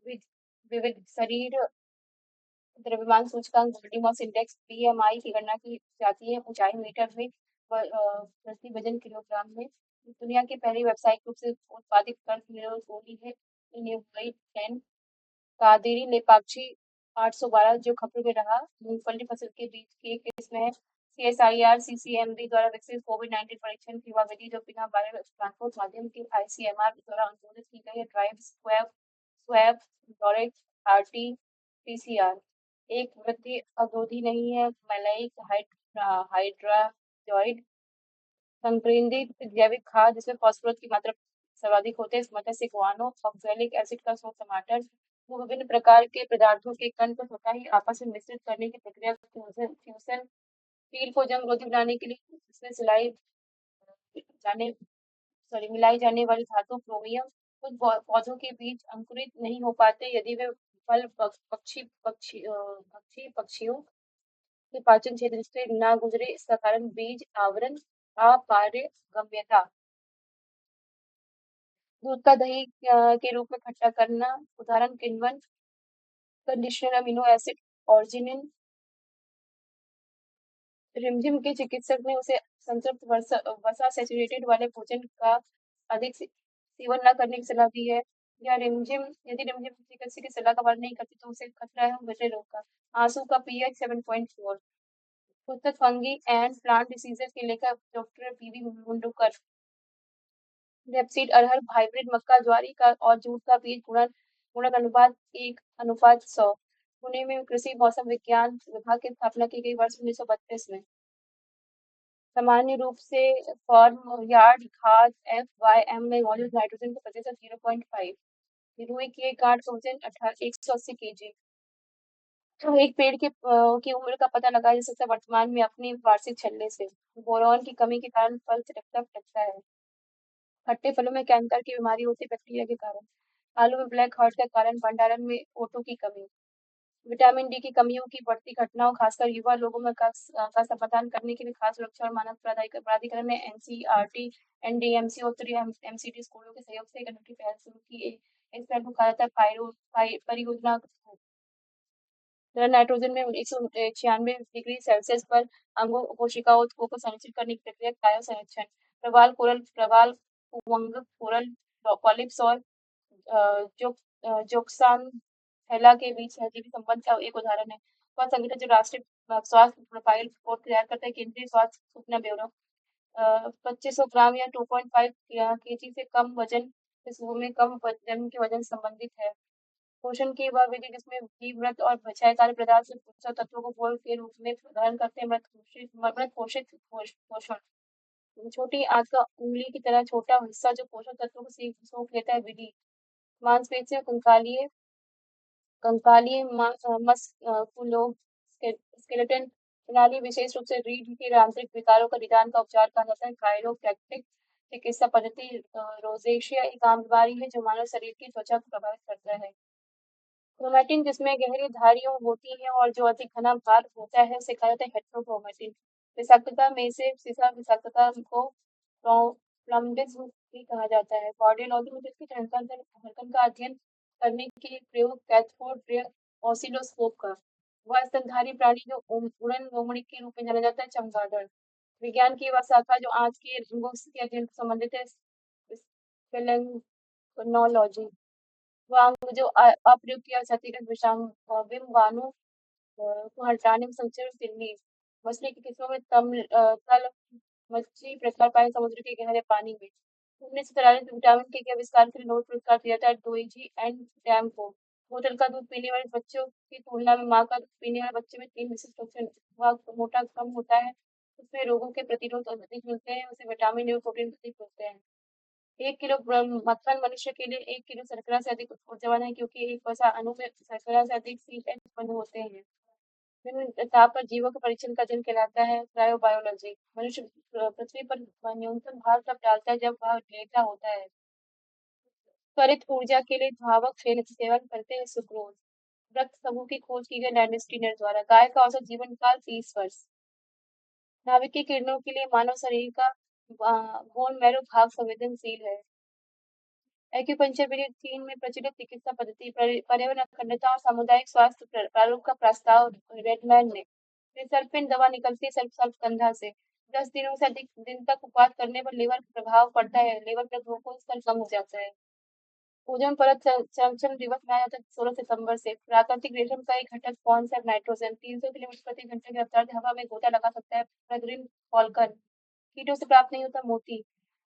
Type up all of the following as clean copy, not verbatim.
विविध विविध शरीर द्रव्यमान सूचकांक बॉडी मास इंडेक्स बीएमआई की गणना की जाती है ऊंचाई मीटर में प्रति वजन किलोग्राम में। दुनिया की पहली व्यावसायिक रूप से उत्पादित कर्ज गोली है इनोवाइट 10 कादेरी लेपाक्षी 812 जो खपरे में रहा। मूंगफली फसल के बीज की एक किस्म है। सीएसआईआर सीसीएमबी द्वारा विकसित कोविड-19 परीक्षण की वह विधि जो बिना वायरल ट्रांसपोर्ट माध्यम के आईसीएमआर द्वारा अनुमोदित की गई है। ड्राइव स्वैब स्वैब डॉरेट आरटी पीसीआर एक वृद्धि अवरोधी नहीं है। मैलाइक हाइड्राजॉइड संकेंद्रित जैविक खाद जिसमें फास्फोरस की मात्रा सर्वाधिक होते हैं। इस मत्स्य गुआनो ऑक्सैलिक एसिड का स्रोत टमाटर वो विभिन्न प्रकार के पदार्थों के कण को स्वतः ही आपस में मिश्रित करने की प्रक्रिया फ्यूजन स्टील को जंग रोधी बनाने के लिए इसमें जाने मिलाई जाने वाली धातु क्रोमियम। कुछ पौधों के बीज अंकुरित नहीं हो पाते यदि वे फल पक्षियों के पाचन क्षेत्र से ना गुजरे। इसका कारण बीज आवरण अपारगम्यता। दूध का दही के रूप में खट्टा करना उदाहरण किण्वन कंडीशनर अमीनो एसिड ऑर्जिनिन। रिमझिम के चिकित्सक ने उसे संतृप्त वसा सैचुरेटेड वाले भोजन का अधिक सेवन न करने की सलाह दी है। या रिमझिम यदि रिमझिम चिकित्सक की सलाह का पालन नहीं करती तो उसे खतरा है वजह रोग का। आंसू का पीएच 7.4। पुस्तक फंगी एंड प्लांट डिसीजेस के लेखक डॉक्टर पीवी मुंडूकर। रेपसीड अरहर हाइब्रिड मक्का ज्वारी का और जूट का बीज गुणक अनुपात 1:100। पुणे में कृषि मौसम विज्ञान विभाग की स्थापना की गई वर्ष 1932 में। सामान्य रूप से फॉर्म यार्ड खाद FYM में मौजूद नाइट्रोजन का प्रतिशत 0.5। रुई की एक गांठ का वजन 180 kg। तो एक पेड़ की उम्र का पता लगाया जा सकता है वर्तमान में अपनी वार्षिक छल्ले से। बोरॉन की कमी के कारण फल फटकता है। खट्टे फलों में कैंकर की बीमारी होती है बैक्टीरिया के कारण। आलू में ब्लैक हार्ट का कारण भंडारण में ओटो की कमी। विटामिन डी की कमियों की बढ़ती घटनाओं खासकर युवा लोगों में का समाधान करने के लिए खाद्य सुरक्षा और मानक प्राधिकरण ने एनसीईआरटी एनडीएमसी और उत्तरी एमसीडी स्कूलों के सहयोग से एक अनूठी पहल शुरू की। इस पहल को कहा जाता है परियोजना। नाइट्रोजन में 196 डिग्री सेल्सियस पर अंगों कोशिकाओं को संरक्षित करने की प्रक्रिया क्रायो संरक्षण। प्रवाल उमंग कोरल पॉलिप्स और जोक्सान थैला के बीच सहजीवी संबंध का एक उदाहरण है। वह संगठन जो राष्ट्रीय स्वास्थ्य प्रोफाइल रिपोर्ट तैयार करता है केंद्रीय स्वास्थ्य सूचना ब्यूरो 2500 ग्राम या 2.5 केजी से कम वजन शिशुओं में कम वजन के वजन संबंधित है। पोषण की वह विधि जिसमें घी मृत और क्षयकारी पदार्थ से पोषक तत्वों को घोल के रूप में प्रदान करते हैं। मृत पोषित पोषण छोटी आंत का उंगली की तरह छोटा हिस्सा जो पोषक तत्वों को सोख लेता है। विधि मांसपेशियां कंकालीय कंकालीय स्केलेटन प्रणाली विशेष रूप से रीढ़ के आंतरिक विकारों का निदान का उपचार कहा जाता है। कायरोप्रैक्टिक चिकित्सा पद्धति रोजेशिया एक आम बीमारी है जो मानव शरीर की त्वचा को प्रभावित करता है। क्रोमैटिन जिसमें गहरी धारियां होती हैं और जो अधिक घना भार होता है उसे कहा जाता है हेटेरोक्रोमैटिन। विषाक्तता में से सीसा विषाक्तता को प्लम्बिज्म भी कहा जाता है। कार्डियोलॉजी में जिसकी धड़कन का अध्ययन करने के लिए प्रयोग कैथोड रे ऑसिलोस्कोप का। वह स्तनधारी प्राणी जो उड़न लोमड़ी के रूप में जाना जाता है चमगादड़। विज्ञान की वह शाखा जो आज के रंगों के अध्ययन से संबंधित है स्पेलेंकोलॉजी। वह अंग जो अप्रयुक्त या क्षतिग्रस्त विषाणु को हटाने में सक्षम तिल्ली। मछली की किस्मों में तल मछली प्रकार पाए समुद्र के गहरे पानी में। 1943 में विटामिन के आविष्कार के लिए नोबेल पुरस्कार दिया था डोइजी एंड डैम को। बोतल का दूध पीने वाले बच्चों की तुलना में माँ का दूध पीने वाले बच्चे में 3 विशिष्ट लक्षण। वह मोटा कम होता है उसमें रोगों के प्रतिरोध अधिक मिलते हैं उसे विटामिन और प्रोटीन अधिक मिलते हैं। 1 किलो मक्खन मनुष्य के लिए 1 किलो शर्करा से अधिक ऊर्जावान है क्योंकि एक वसा अणु में शर्करा से अधिक CH उत्पन्न होते हैं। विभिन्न ताप पर जीवों के परीक्षण का अध्ययन कहलाता है क्रायोबायोलॉजी। मनुष्य पृथ्वी पर न्यूनतम भार तब डालता है जब वह लेटा होता है। त्वरित ऊर्जा के लिए धावक सेवन करते हैं सुक्रोज। रक्त समूह की खोज की गई लैंड स्टीनर द्वारा। गाय का औसत जीवन काल 30 वर्ष। नाभिकीय किरणों के लिए मानव शरीर का बोन मैरो भाग संवेदनशील है। एक्यूपंक्चर विधि चीन में प्रचलित चिकित्सा पद्धति पर्यावरण अखंडता और सामुदायिक स्वास्थ्य प्रारूप का प्रस्ताव रेडमैन ने। रिसर्पिन दवा निकलती है सल्फ कंधा से। 10 दिनों से अधिक दिन तक उपवास करने पर लीवर पर प्रभाव पड़ता है, लीवर का ग्लूकोज स्तर कम हो जाता है। ओजोन परत संरक्षण दिवस मनाया जाता है 16 सितंबर से। प्राकृतिक रेशम का एक घटक कौन सा है? नाइट्रोजन। 300 किलोमीटर प्रति घंटे की रफ्तार से हवा में गोता लगा सकता है पेरेग्रिन फॉल्कन। कीटों से प्राप्त नहीं होता मोती।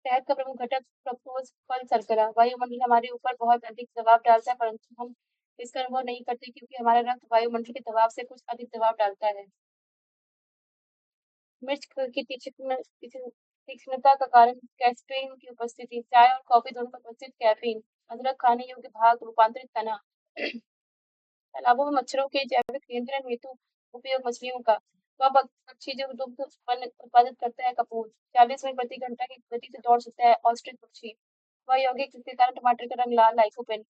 शहद का प्रमुख घटक फ्रक्टोज फल शर्करा। वायुमंडल हमारे ऊपर बहुत अधिक दबाव डालता है, परंतु हम इसका अनुभव नहीं करते क्योंकि हमारा रक्त वायुमंडल के दबाव से कुछ अधिक दबाव डालता है। मिर्च की तीक्ष्णता का कारण कैफीन की उपस्थिति। चाय और कॉफी दोनों में उपस्थित कैफीन। अदरक खाने योग्य भाग रूपांतरित तना। तालाबों में मच्छरों के जैविक नियंत्रण हेतु उपयोग मछलियों का। वह पक्षी जो दुग्ध उत्पन्न उत्पादित करता है कपूर। 40 मील प्रति घंटा की गति से दौड़ सकता है ऑस्ट्रिच पक्षी। वह यौगिक जिसके कारण टमाटर का रंग लाल लाइकोपेन।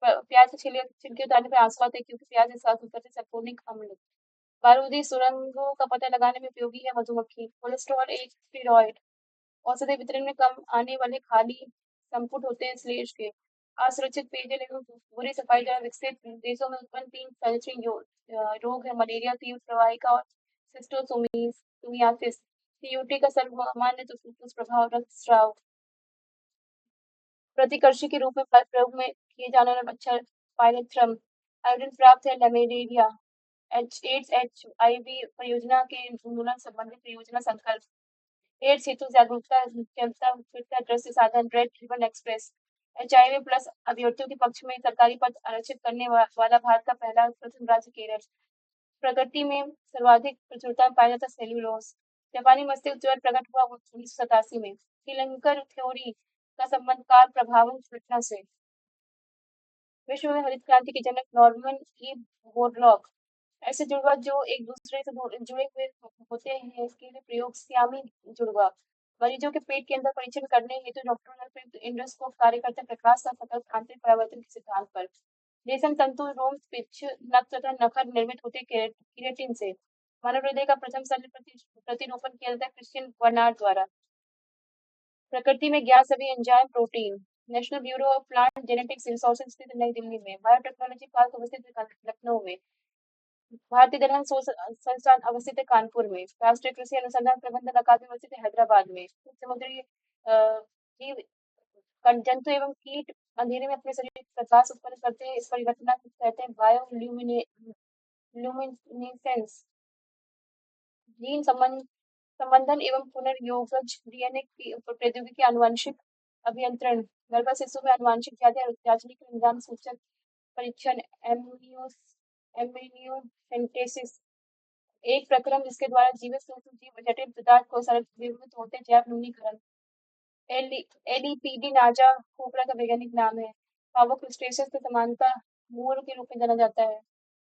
प्याज के छिलके उतारने पर आंसू आते हैं क्योंकि प्याज के साथ होकर सल्फोनिक अम्ल। बारूदी सुरंगों का पता लगाने में उपयोगी है मधुमक्खी। कोलेस्ट्रॉल एक स्टेरॉइड। औषधि वितरण में कम आने वाले खाली संपुट होते हैं श्लेष के। असुरक्षित पेयजल एवं बुरी सफाई द्वारा विकसित देशों में उत्पन्न 3 रोग है मलेरिया, तीव्र प्रवाहिका और सिस्टोसोमियासिस। सीओटी का सर्वमान्य दुष्प्रभाव रक्तस्राव। प्रतिकर्षी के रूप में प्रयोग में किए जाने वाला मच्छर पायरेथ्रम। आयोडीन प्राप्त है लैमेलिया। एड्स HIV परियोजना के उन्मूलन संबंधी परियोजना संकल्प। एड्स हेतु जागरूकता जनता फिरता दृश्य साधन रेड रिबन एक्सप्रेस। HIV+ अभ्यर्थियों के पक्ष में सरकारी पद आरक्षित करने वाला भारत का पहला प्रथम राज्य केरल। प्रकृति में सर्वाधिक प्रचुरता में पाया जाता सेल्यूलोस। जापानी मस्तिष्क ज्वर प्रकट हुआ 1987 में। श्रीलंकर थ्योरी का संबंध काल प्रभावन घटना से। विश्व में हरित क्रांति के जनक नॉर्मन ई बोरलॉग। ऐसे जुड़वा जो एक दूसरे से जुड़े हुए होते हैं इसके लिए प्रयोगश्यामी जुड़वा। मरीजों के पेट के अंदर परीक्षण करने हेतु डॉक्टरों ने प्रयुक्त इंडोस्कोप कार्य करते हैं प्रकाश का सतत आंतरिक परावर्तन के सिद्धांत पर। रेशम तंतु रोम पिच नख तथा नखर निर्मित होते केराटिन से। मानव हृदय का प्रथम शल्य प्रतिरूपण किया जाता है क्रिश्चियन बर्नार्ड द्वारा। प्रकृति में ज्ञात सभी enzyme protein. National bureau of plant genetics resources स्थित नई दिल्ली में। बायोटेक्नोलॉजी पार्क अवस्थित लखनऊ में। भारतीय दलहन संस्थान अवस्थित है कानपुर में। राष्ट्रीय कृषि अनुसंधान प्रबंधन अकादमी अवस्थित है हैदराबाद में। समुद्री जीव जंतु एवं कीट अंधेरे में अपने शरीर में प्रकाश उत्पन्न करते हैं, इस परिघटना को कहते हैं बायोल्यूमिनेसेंस। जीन संबंधन एवं पुनर्योगज डीएनए की प्रौद्योगिकी आनुवंशिक अभियंत्रण। गर्भ शिशु में आनुवंशिक जांचने के निदान सूचक परीक्षण एम्ब्रियोसेंटेसिस। एक प्रक्रम जिसके द्वारा जीवित सूक्ष्म जीव जटिल पदार्थ को सरलीकृत होते जैव नवीनीकरण। एलिपीडी नाजा कोबरा का वैज्ञानिक नाम है। पावो क्रस्टेशियंस की समानता मोर के रूप में जाना जाता है।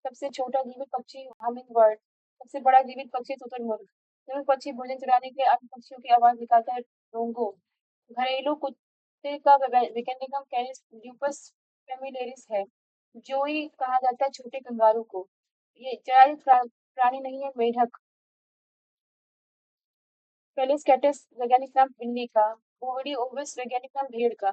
सबसे छोटा जीवित पक्षी हमिंग बर्ड। सबसे बड़ा जीवित पक्षी शुतुरमुर्ग। जब पक्षी भोजन चुराने के लिए अन्य पक्षियों की आवाज निकालता है रोंगो। घरेलू कुत्ते का वैज्ञानिक नाम कैनिस ल्यूपस फेमिलियरिस है। जोई कहा जाता है छोटे कंगारू को। ये जरायु प्राणी नहीं है मेढक। फेलिस कैटस वैज्ञानिक नाम बिल्ली का। ओविडी ओविस वैज्ञानिक नाम भेड़ का।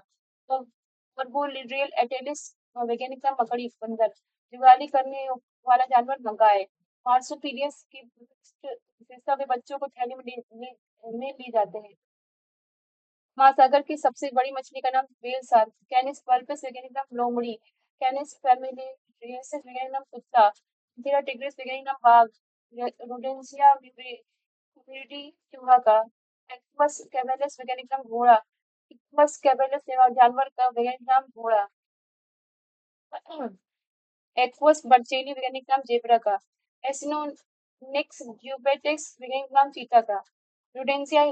वर्गोलिरियल एटेलिस वैज्ञानिक नाम मकड़ी बंदर। जुगाली करने वाला जानवर मंगाए। मार्सुपिलियस की विशेषता वे बच्चों को थैली में ली जाते हैं। महासागर की सबसे बड़ी मछली का नाम व्हेल शार्क। कैनिस पर्पस वैज्ञानिक नाम लोमड़ी। कैनिस फैमिलियरिस वैज्ञानिक नाम कुत्ता। एंथेरा टिग्रिस वैज्ञानिक नाम बाघ। रोडेंशिया विवरिडी चूहा का। एक्वस कैमेलस वैज्ञानिक नाम घोड़ा। इक्वस कैमेलस जानवर का वैज्ञानिक नाम घोड़ा। एक्वस बर्चेली वैज्ञानिक नाम जेब्रा का। एसिनोनिक्स ड्यूपेटेक्स वैज्ञानिक नाम चीता का। रोडेंशिया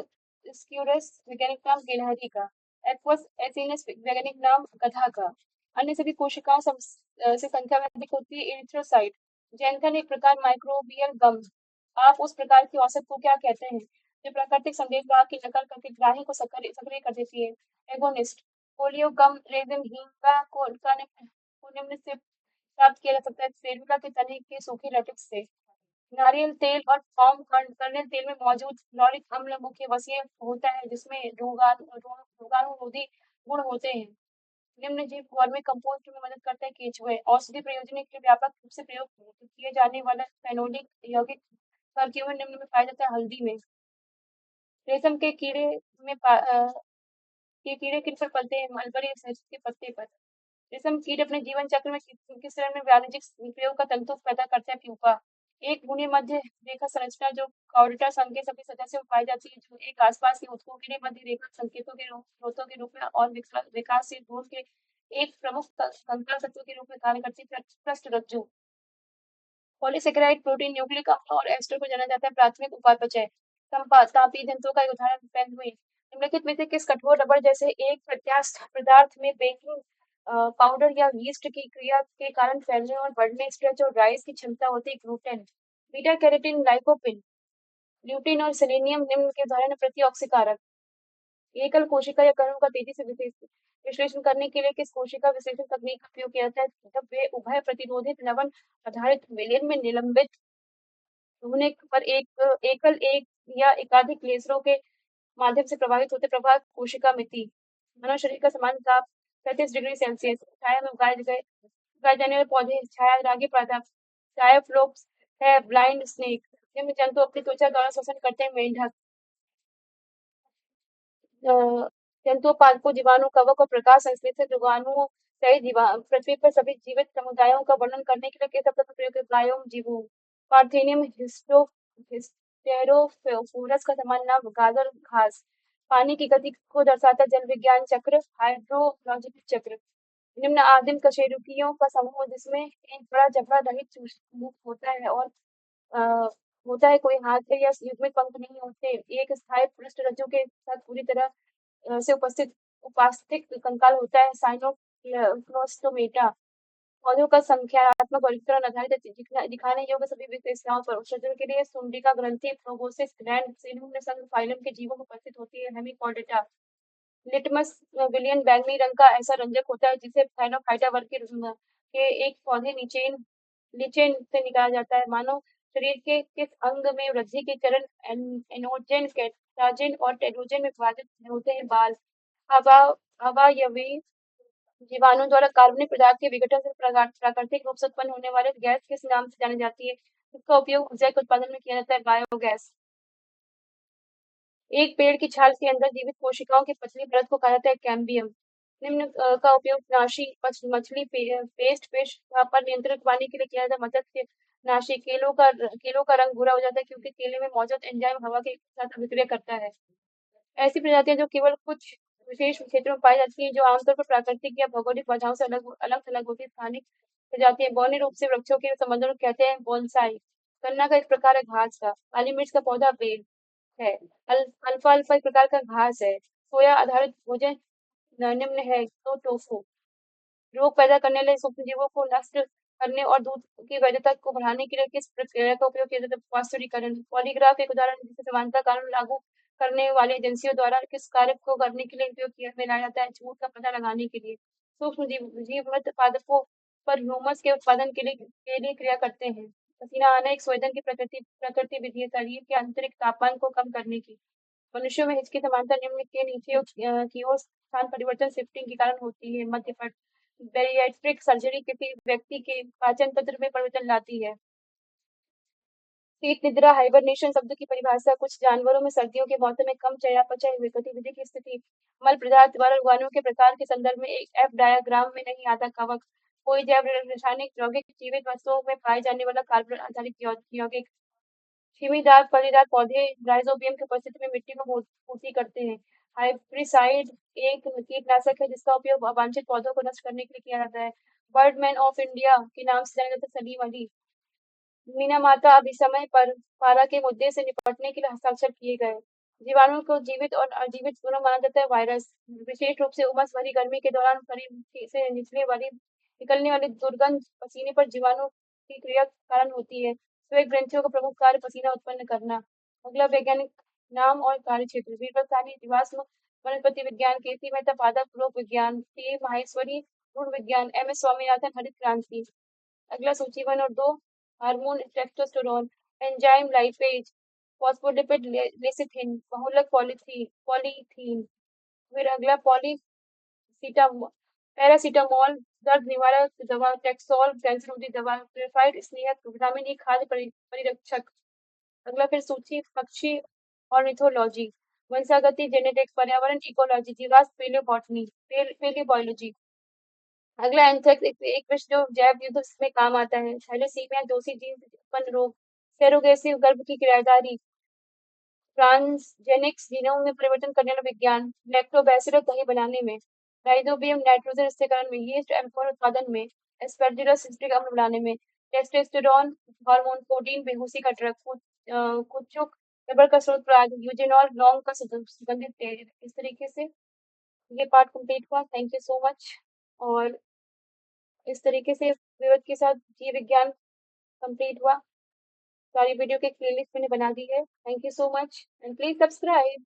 स्क्यूरस वैज्ञानिक नाम गिलहरी का। एक्वस एसिनस वैज्ञानिक नाम गधा का। अन्य सभी कोशिकाओं से संख्या में अधिक होती है एरिथ्रोसाइट। जैनथन एक प्रकार माइक्रोबियल गम। आप उस प्रकार की औसत को क्या कहते हैं जो प्राकृतिक संदेश वाहक की नकल करके ग्राही को सक्रिय कर देती है? एगोनिस्ट। पोलियो गम रेजिन हींगा को निम्न से प्राप्त किया जा सकता है सेरुला के तने के सूखे लेटेक्स से। नारियल तेल और पाम कर्नेल तेल में मौजूद लॉरिक अम्ल मुख्य वसीय होता है जिसमें रोगाणुरोधी गुण होते हैं। निम्न जीव वर्मी कंपोस्ट में मदद करते हैं। केंचुए औषधि प्रयोजन के लिए व्यापक रूप से प्रयोग किए जाने वाला फेनोलिक यौगिक कर्क्यूमिन निम्न में पाया जाता है। हल्दी में रेशम के कीड़े में ये कीड़े किन पर पलते हैं? मलबरी सरिस के पत्ते पर। रेशम कीट अपने जीवन चक्र में किस चरण में वाणिज्यिक प्रयोग का तंतु पैदा करते हैं? प्यूपा। एक बुनी मध्य रेखा संरचना जो कॉरिडोर संघ के सभी सदस्यों में पाई जाती है, जो एक आसपास के ऊतकों के लिए मध्य रेखा संकेतों के स्रोतों के रूप में और विकासशील गुण के एक प्रमुख कंकाल तत्व के रूप में कार्य करती है। पृष्ठरज्जु पॉलीसेकेराइड प्रोटीन न्यूक्लिक अम्ल और एस्टर को जाना जाता है। प्राथमिक उपापचय तापीय जंतुओं का एक उदाहरण पेंगुइन। निम्नलिखित में से किस कठोर रबड़ जैसे एक प्रत्यास्थ पदार्थ में बेकिंग पाउडर या यीस्ट की क्रिया के कारण फैलने और बढ़ने स्ट्रेच और राइज की क्षमता होती है? Gluten. Beta carotene lycopene lutein और सेलेनियम निम्न के उदाहरण हैं। प्रतिऑक्सीकारक एकल कोशिका या कणों का तेजी से विश्लेषण करने के लिए किस कोशिका विश्लेषण तकनीक का उपयोग किया जाता है? जब वे उभय प्रतिरोधित लवण आधारित विलयन में निलंबित होने पर एक या एकाधिक लेसरों के माध्यम से प्रभावित होते प्रवाह कोशिका मिति। मानव शरीर का सामान्य ताप 35 डिग्री सेल्सियस। छाया में उगाए जाने वाले पौधे छायारागी पादप डायोफ्लोप्स है। ब्लाइंड स्नेक निम्न जंतु अपनी त्वचा द्वारा श्वसन करते हैं। मेंढक अ, जंतुओं पादपों जीवाणु कवक और प्रकाश संश्लेषित रोगाणुओं सहित पृथ्वी पर सभी जीवित समुदायों का वर्णन करने के लिए किस शब्द का प्रयोग है? बायोम जीवो। पार्थेनियम हिस्टेरोफोरस का सामान्य नाम गाजर घास। पानी की गति को दर्शाता जल विज्ञान चक्र हाइड्रोलॉजिकल चक्र। निम्न आदिम कशेरुकियों का समूह जिसमें एक बड़ा जबड़ा रहित मुख होता है और अ, होता है, कोई हाथ या युग्मित पंख नहीं होते। एक स्थायी पृष्ठरज्जु के साथ पूरी तरह से उपास्थिक कंकाल होता है। साइनोप्लास्टोमेटा पौधों का संख्यात्मक वर्गीकरण आधारित है, दिखाने योग्य सभी विशेषताओं पर। सृजन के लिए सुंडिका ग्रंथि प्रोबोसिस ग्लैंड से निम्न संघ फाइलम के जीवों में उपस्थित होती है। हेमिकॉर्डेटा लिटमस विलियन बैंगनी रंग का ऐसा रंजक होता है जिसे फाइटोफाइटा वर्ग के एक पौधे नीचे नीचे से निकाला जाता है। मानव शरीर के किस अंग में वृद्धि के चरण एनोजन कैटाजन और टेलोजन में विभाजित होते हैं? बाल। हवा अवायवीय जीवाणु द्वारा कार्बनिक पदार्थ के विघटन से प्राकृतिक रूप से उत्पन्न होने वाले गैस किस नाम से जानी जाती है? इसका उपयोग ऊर्जा के उत्पादन में किया जाता है। बायोगैस। एक पेड़ की छाल के अंदर जीवित कोशिकाओं की पतली परत को कहा जाता है कैम्बियम। निम्न का उपयोग नाशी मछली पेस्ट फिश पर नियंत्रित पाने के लिए किया जाता है। मत्स्य नाशी केलों का रंग भूरा हो जाता है क्योंकि केले में मौजूद एंजाइम हवा के साथ अभिक्रिया करता है। ऐसी प्रजातियां जो केवल कुछ विशेष क्षेत्रों में पाई जाती हैं, जो आमतौर पर प्राकृतिक या भौगोलिक वजहों से अलग अलग थलग होती है। स्थानिक प्रजातियां बौने रूप से वृक्षों के संबंधों को कहते हैं बोनसाई। गन्ना का एक प्रकार है घास का। काली मिर्च का पौधा बेल है। अल्फा एक प्रकार का घास है। सोया आधारित भोजन निम्न है तो टोफू रोग पैदा करने वाले सूक्ष्मजीवों को नष्ट करने और दूध की वैधता को बढ़ाने के लिए किस प्रक्रिया का उपयोग किया जाता है? पास्चुरीकरण। पॉलीग्राफ एक उदाहरण है जिसे समानता कानून लागू करने वाली एजेंसियों द्वारा किस कार्य को करने के लिए उपयोग किया में लाया जाता है? झूठ का पता लगाने के लिए। सूक्ष्म जीव पादपों पर ह्यूमस के उत्पादन के लिए क्रिया करते हैं। पसीना आना एक संवेदन की प्रकृति विधि है, शरीर के आंतरिक तापमान को कम करने की। मनुष्यों में हिचकी समानता निम्न के नीचे की ओर स्थान परिवर्तन शिफ्टिंग के कारण होती है। मध्यपट बैरिएट्रिक सर्जरी किसी व्यक्ति के पाचन तंत्र में परिवर्तन लाती है। शीत निद्रा हाइबरनेशन शब्द की परिभाषा कुछ जानवरों में सर्दियों के मौसम में कम चयापचय हुई गतिविधि की स्थिति मल पदार्थ द्वारा रोगाणुओं के प्रकार के संदर्भ में एक एफ डायग्राम में नहीं आता। कवक कोई जैव रासायनिक यौगिक जीवित वस्तुओं में पाए जाने वाला कार्बन आधारित यौगिक। छिमीदार फलीदार पौधे राइजोबियम की उपस्थिति में मिट्टी को पूर्ति करते हैं। हाइब्रिसाइड एक कीटनाशक है जिसका उपयोग अवांछित पौधों को नष्ट करने के लिए किया जाता है। बर्डमैन ऑफ इंडिया के नाम से जाने जाते सलीम अली। मीना माता अभी समय पर पारा के मुद्दे से निपटने के लिए हस्ताक्षर किए गए। जीवाणु को जीवित और अजीवित दोनों माना जाता है। वायरस विशेष रूप से उमस भरी गर्मी के दौरान शरीर से निकलने वाली दुर्गंध पसीने पर जीवाणु की क्रिया कारण होती है। स्वेद ग्रंथियों का प्रमुख कार्य पसीना उत्पन्न करना। अगला वैज्ञानिक नाम और कार्य क्षेत्र बीरबल साहनी जीवाश्म वनस्पति विज्ञान केसी मेहता पादप रोग विज्ञान टी माहेश्वरी गुण विज्ञान एम एस स्वामीनाथन हरित क्रांति। अगला सूची 1 और 2 hormone testosterone enzyme lipase phospholipid lecithin बहुलक पॉलीथीन। फिर अगला पॉलीसीटामोल पैरासीटामोल, दर्द निवारक दवा, टैक्सोल, कैंसर रोधी दवा, ग्रेफाइट, स्नेहक, विटामिन ई खाद्य परिरक्षक। अगला फिर सूची पक्षी ऑर्निथोलॉजी, वंशागति जेनेटिक्स, पर्यावरण इकोलॉजी, जीवाश्म पेलियोबॉटनी, पेलियोबायोलॉजी। अगला एंथ्रेक्स एक विषय जो जैव युद्ध में काम आता है। थैलेसीमिया, दोषी जीन उत्पन्न रोग, सेरोगेसी, गर्भ की किराएदारी, ट्रांसजेनिक्स, जीनोम में परिवर्तन करने वाला विज्ञान, लैक्टोबैसिलस दही बनाने में, राइजोबियम नाइट्रोजन स्थिरीकरण में, यीस्ट अल्कोहल उत्पादन में, एस्पेरजिलस सिट्रिक अम्ल बनाने में, टेस्टोस्टेरोन हार्मोन, प्रोटीन बेहोशी का ड्रग, कुचुक रबर का स्रोत पदार्थ, यूजेनॉल लौंग का सुगंधित तेल। इस तरीके से ये पार्ट कंप्लीट हुआ। Thank you so much. और इस तरीके से विवध के साथ जीव विज्ञान कंप्लीट हुआ। सारी वीडियो की प्लेलिस्ट मैंने बना दी है। Thank you so much and please subscribe.